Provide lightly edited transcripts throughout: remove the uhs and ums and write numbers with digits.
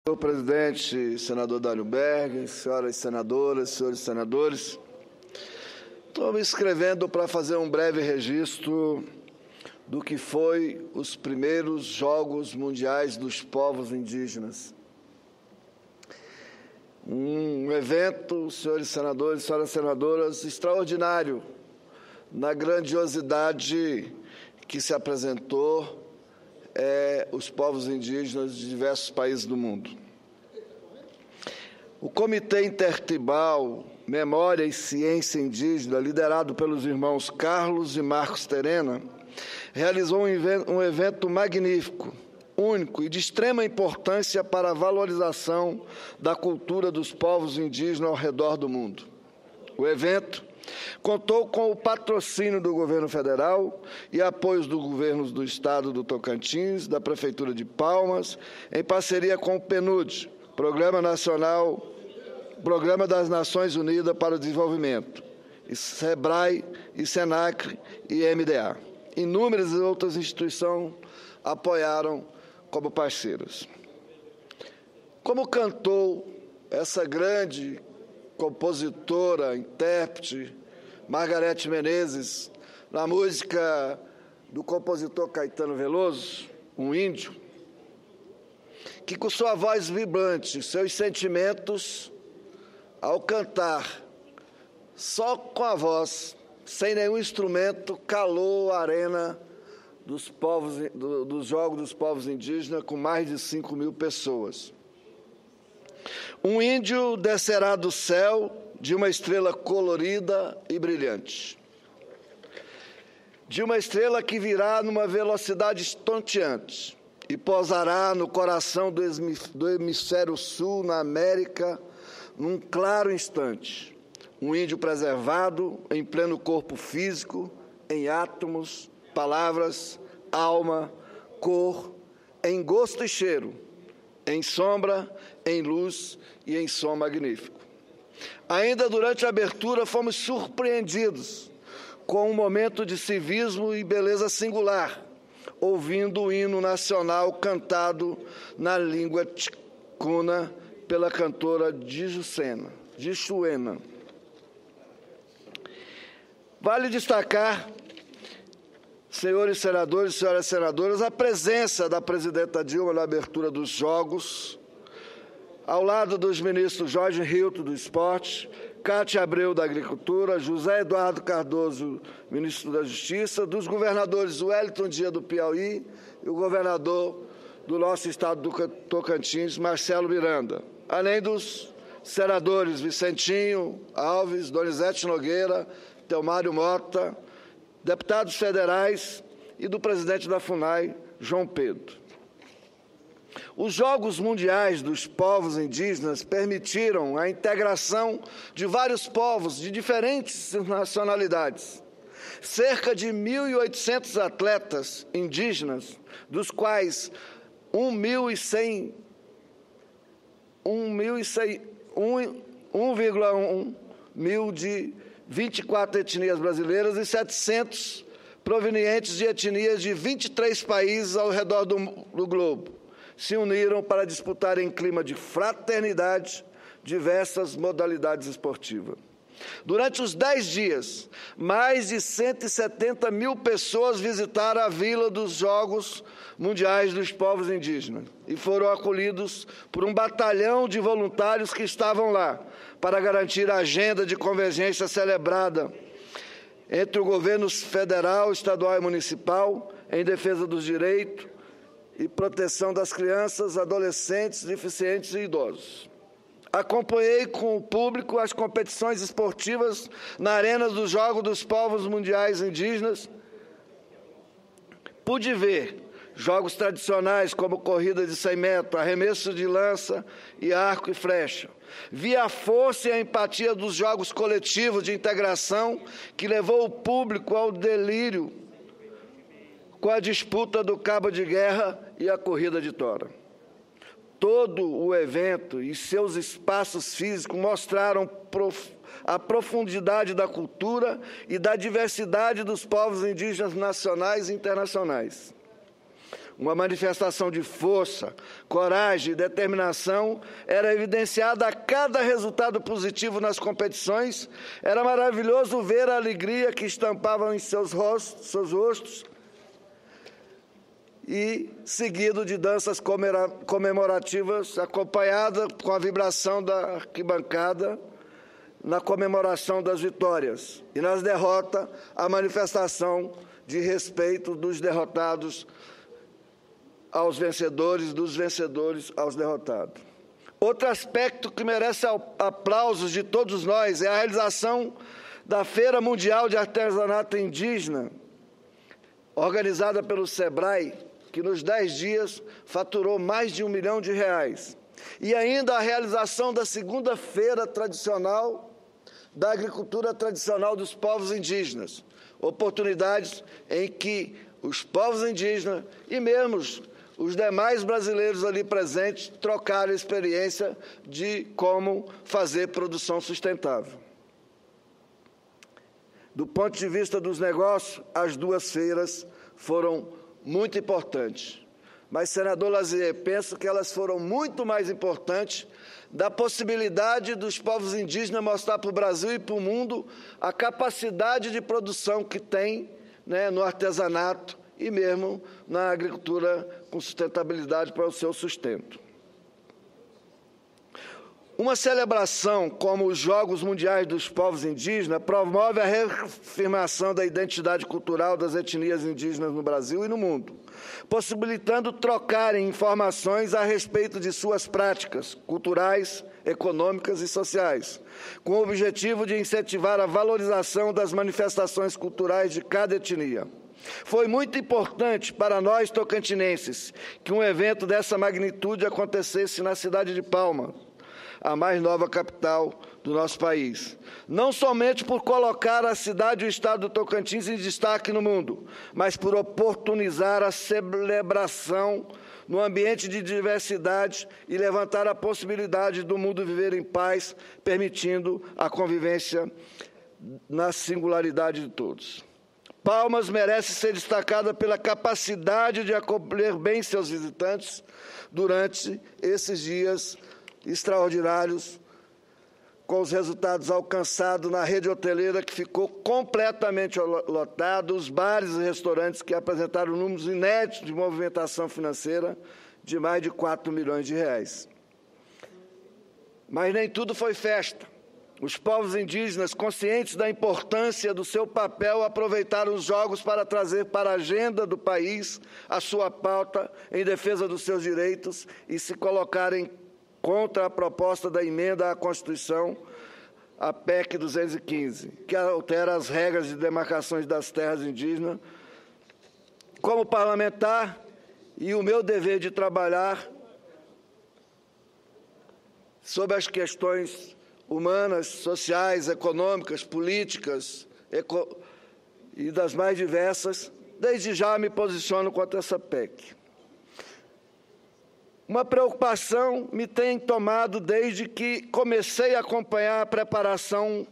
Senhor presidente, senador Dálio Berg, senhoras senadoras, senhores senadores, estou me inscrevendo para fazer um breve registro do que foi os primeiros Jogos Mundiais dos Povos Indígenas. Um evento, senhores senadores, senhoras senadoras, extraordinário na grandiosidade que se apresentou os povos indígenas de diversos países do mundo. O Comitê Intertribal Memória e Ciência Indígena, liderado pelos irmãos Carlos e Marcos Terena, realizou um evento magnífico, único e de extrema importância para a valorização da cultura dos povos indígenas ao redor do mundo. O evento contou com o patrocínio do governo federal e apoios dos governos do estado do Tocantins, da prefeitura de Palmas, em parceria com o PNUD, Programa das Nações Unidas para o Desenvolvimento, e SEBRAE, e SENACRE e MDA. Inúmeras outras instituições apoiaram como parceiros. Como cantou essa grande compositora, intérprete, Margareth Menezes, na música do compositor Caetano Veloso, um índio, que com sua voz vibrante, seus sentimentos, ao cantar, só com a voz, sem nenhum instrumento, calou a arena dos Jogos dos Povos Indígenas, com mais de 5.000 pessoas. Um índio descerá do céu de uma estrela colorida e brilhante, de uma estrela que virá numa velocidade estonteante e pousará no coração do hemisfério sul, na América, num claro instante. Um índio preservado, em pleno corpo físico, em átomos, palavras, alma, cor, em gosto e cheiro, em sombra, em luz e em som magnífico. Ainda durante a abertura, fomos surpreendidos com um momento de civismo e beleza singular, ouvindo o hino nacional cantado na língua ticuna pela cantora Dixuena. Vale destacar, senhores senadores e senhoras senadoras, a presença da presidenta Dilma na abertura dos Jogos, ao lado dos ministros Jorge Hilton, do Esporte, Cátia Abreu, da Agricultura, José Eduardo Cardoso, ministro da Justiça, dos governadores Wellington Dias, do Piauí, e o governador do nosso estado do Tocantins, Marcelo Miranda, além dos senadores Vicentinho Alves, Donizete Nogueira, Telmário Mota, deputados federais e do presidente da FUNAI, João Pedro. Os Jogos Mundiais dos Povos Indígenas permitiram a integração de vários povos de diferentes nacionalidades. Cerca de 1.800 atletas indígenas, dos quais 1,1 mil de 24 etnias brasileiras e 700 provenientes de etnias de 23 países ao redor do globo, se uniram para disputar em clima de fraternidade diversas modalidades esportivas. Durante os 10 dias, mais de 170 mil pessoas visitaram a Vila dos Jogos Mundiais dos Povos Indígenas e foram acolhidos por um batalhão de voluntários que estavam lá para garantir a agenda de convergência celebrada entre o governo federal, estadual e municipal em defesa dos direitos e proteção das crianças, adolescentes, deficientes e idosos. Acompanhei com o público as competições esportivas na arena dos Jogos dos Povos Mundiais Indígenas. Pude ver jogos tradicionais como corrida de 100 metros, arremesso de lança e arco e flecha. Vi a força e a empatia dos jogos coletivos de integração que levou o público ao delírio com a disputa do cabo de guerra e a corrida de tora. Todo o evento e seus espaços físicos mostraram a profundidade da cultura e da diversidade dos povos indígenas nacionais e internacionais. uma manifestação de força, coragem e determinação, era evidenciada a cada resultado positivo nas competições. Era maravilhoso ver a alegria que estampavam em seus rostos, e seguido de danças comemorativas, acompanhada com a vibração da arquibancada, na comemoração das vitórias, e nas derrotas, a manifestação de respeito dos derrotados aos vencedores, dos vencedores aos derrotados. Outro aspecto que merece aplausos de todos nós é a realização da Feira Mundial de Artesanato Indígena, organizada pelo SEBRAE, que nos 10 dias faturou mais de R$1 milhão. E ainda a realização da segunda feira tradicional da agricultura tradicional dos povos indígenas, oportunidades em que os povos indígenas e mesmo os demais brasileiros ali presentes trocaram a experiência de como fazer produção sustentável. Do ponto de vista dos negócios, as duas feiras foram muito importantes. Mas, senador Lazier, penso que elas foram muito mais importantes da possibilidade dos povos indígenas mostrar para o Brasil e para o mundo a capacidade de produção que tem, né, no artesanato e mesmo na agricultura com sustentabilidade para o seu sustento. Uma celebração como os Jogos Mundiais dos Povos Indígenas promove a reafirmação da identidade cultural das etnias indígenas no Brasil e no mundo, possibilitando trocarem informações a respeito de suas práticas culturais, econômicas e sociais, com o objetivo de incentivar a valorização das manifestações culturais de cada etnia. Foi muito importante para nós tocantinenses que um evento dessa magnitude acontecesse na cidade de Palmas, a mais nova capital do nosso país. Não somente por colocar a cidade e o estado do Tocantins em destaque no mundo, mas por oportunizar a celebração no ambiente de diversidade e levantar a possibilidade do mundo viver em paz, permitindo a convivência na singularidade de todos. Palmas merece ser destacada pela capacidade de acolher bem seus visitantes durante esses dias extraordinários, com os resultados alcançados na rede hoteleira, que ficou completamente lotada, os bares e restaurantes que apresentaram números inéditos de movimentação financeira de mais de R$4 milhões. Mas nem tudo foi festa. Os povos indígenas, conscientes da importância do seu papel, aproveitaram os Jogos para trazer para a agenda do país a sua pauta em defesa dos seus direitos e se colocarem contra a proposta da emenda à Constituição, a PEC 215, que altera as regras de demarcações das terras indígenas. Como parlamentar, e o meu dever de trabalhar sobre as questões humanas, sociais, econômicas, políticas e das mais diversas, desde já me posiciono contra essa PEC. Uma preocupação me tem tomado desde que comecei a acompanhar a preparação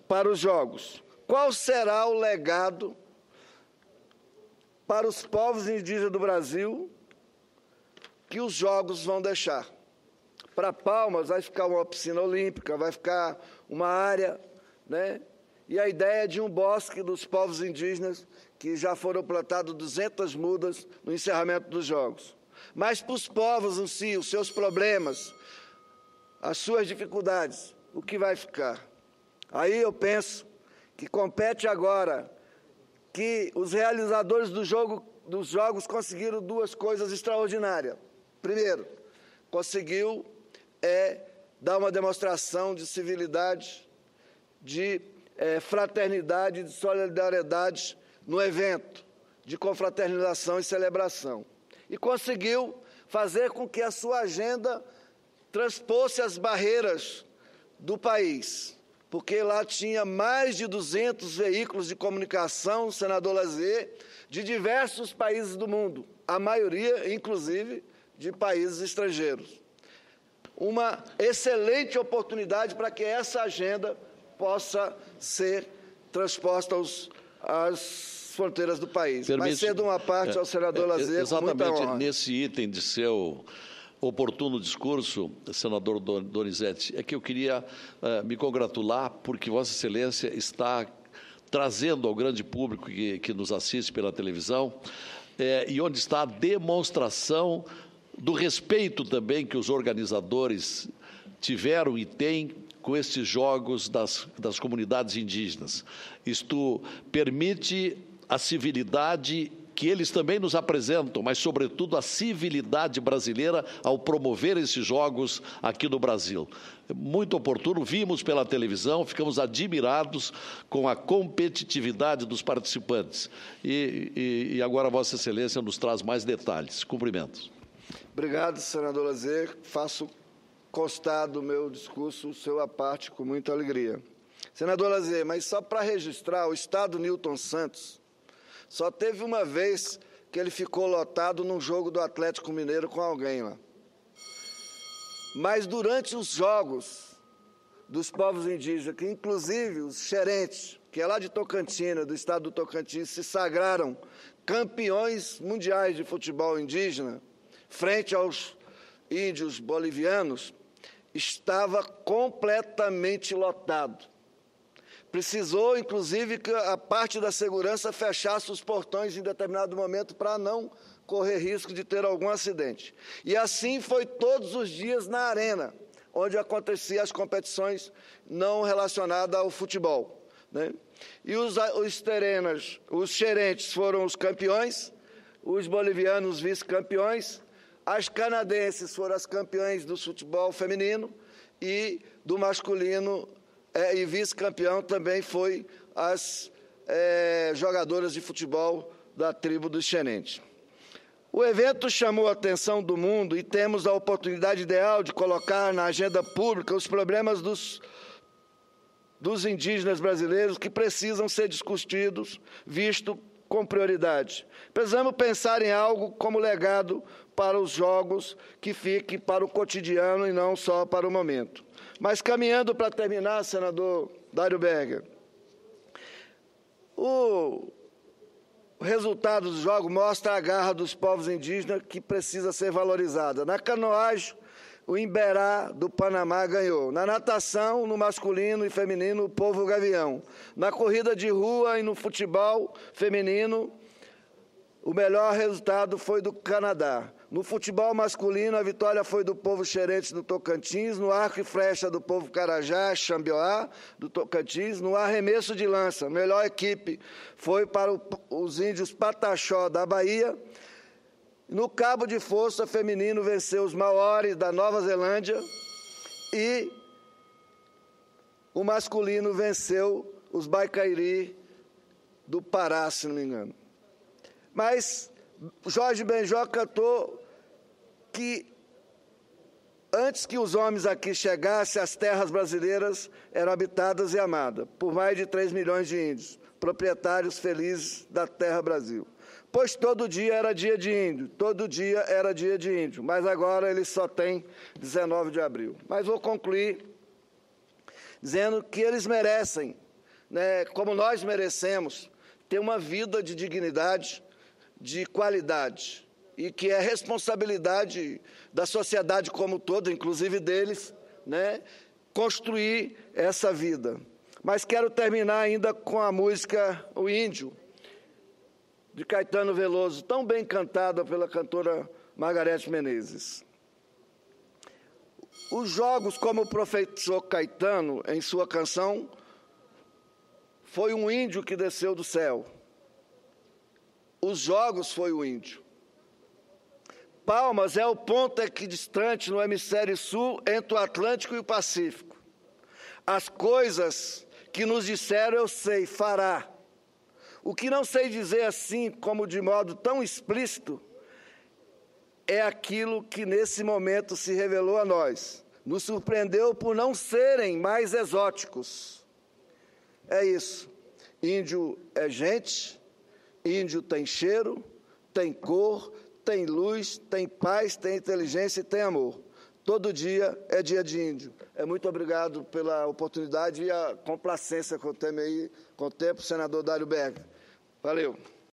para os Jogos. Qual será o legado para os povos indígenas do Brasil que os Jogos vão deixar? Para Palmas vai ficar uma piscina olímpica, vai ficar uma área, né? E a ideia é de um bosque dos povos indígenas, que já foram plantados 200 mudas no encerramento dos Jogos. Mas para os povos em si, os seus problemas, as suas dificuldades, o que vai ficar? Aí eu penso que compete agora que os realizadores dos Jogos conseguiram duas coisas extraordinárias. Primeiro, conseguiu dar uma demonstração de civilidade, de fraternidade, de solidariedade no evento, de confraternização e celebração. E conseguiu fazer com que a sua agenda transpôsse as barreiras do país, porque lá tinha mais de 200 veículos de comunicação, senador Lazier, de diversos países do mundo, a maioria, inclusive, de países estrangeiros. Uma excelente oportunidade para que essa agenda possa ser transposta às fronteiras do país. Mas cedo uma parte ao senador Lazzê, com muita honra. Exatamente nesse item de seu oportuno discurso, senador Donizete, é que eu queria me congratular porque Vossa Excelência está trazendo ao grande público que nos assiste pela televisão e onde está a demonstração do respeito também que os organizadores tiveram e têm com estes jogos das comunidades indígenas. Isto permite a civilidade que eles também nos apresentam, mas, sobretudo, a civilidade brasileira ao promover esses jogos aqui no Brasil. Muito oportuno, vimos pela televisão, ficamos admirados com a competitividade dos participantes. E agora Vossa Excelência nos traz mais detalhes. Cumprimentos. Obrigado, senador Lazzê. Faço constar do meu discurso o seu à parte com muita alegria. Senador Lazzê, mas só para registrar, o estado Newton Santos só teve uma vez que ele ficou lotado num jogo do Atlético Mineiro com alguém lá. Mas durante os jogos dos povos indígenas, que inclusive os xerentes, que é lá de Tocantina, do estado do Tocantins, se sagraram campeões mundiais de futebol indígena, frente aos índios bolivianos, estava completamente lotado. Precisou, inclusive, que a parte da segurança fechasse os portões em determinado momento para não correr risco de ter algum acidente. E assim foi todos os dias na arena, onde aconteciam as competições não relacionadas ao futebol, né? E os xerentes foram os campeões, os bolivianos vice-campeões, as canadenses foram as campeãs do futebol feminino e do masculino e vice-campeão também foi as jogadoras de futebol da tribo dos xerentes. O evento chamou a atenção do mundo e temos a oportunidade ideal de colocar na agenda pública os problemas dos indígenas brasileiros que precisam ser discutidos, visto com prioridade. Precisamos pensar em algo como legado para os jogos que fique para o cotidiano e não só para o momento. Mas caminhando para terminar, senador Dário Berger, o resultado dos jogos mostra a garra dos povos indígenas que precisa ser valorizada. Na canoagem, o Imberá do Panamá ganhou. Na natação, no masculino e feminino, o povo gavião. Na corrida de rua e no futebol feminino, o melhor resultado foi do Canadá. No futebol masculino, a vitória foi do povo xerente do Tocantins. No arco e flecha, do povo Carajá, Xambioá, do Tocantins. No arremesso de lança, a melhor equipe foi para os índios Pataxó, da Bahia. No cabo de força feminino, venceu os Maori, da Nova Zelândia. E o masculino venceu os Baicairi, do Pará, se não me engano. Mas Jorge Benjó cantou que antes que os homens aqui chegassem, as terras brasileiras eram habitadas e amadas por mais de 3 milhões de índios, proprietários felizes da terra Brasil. Pois todo dia era dia de índio, todo dia era dia de índio, mas agora ele só tem 19 de abril. Mas vou concluir dizendo que eles merecem, né, como nós merecemos, ter uma vida de dignidade, de qualidade, e que é responsabilidade da sociedade como toda, inclusive deles, né, construir essa vida. Mas quero terminar ainda com a música O Índio, de Caetano Veloso, tão bem cantada pela cantora Margareth Menezes. Os jogos, como o professor Caetano, em sua canção, foi um índio que desceu do céu. Os jogos foi o índio. Palmas é o ponto equidistante no hemisfério sul entre o Atlântico e o Pacífico. As coisas que nos disseram eu sei, fará. O que não sei dizer assim, como de modo tão explícito, é aquilo que nesse momento se revelou a nós. Nos surpreendeu por não serem mais exóticos. É isso. Índio é gente, índio tem cheiro, tem cor, tem luz, tem paz, tem inteligência e tem amor. Todo dia é dia de índio. Muito obrigado pela oportunidade e a complacência com o tempo, senador Dário Berger. Valeu.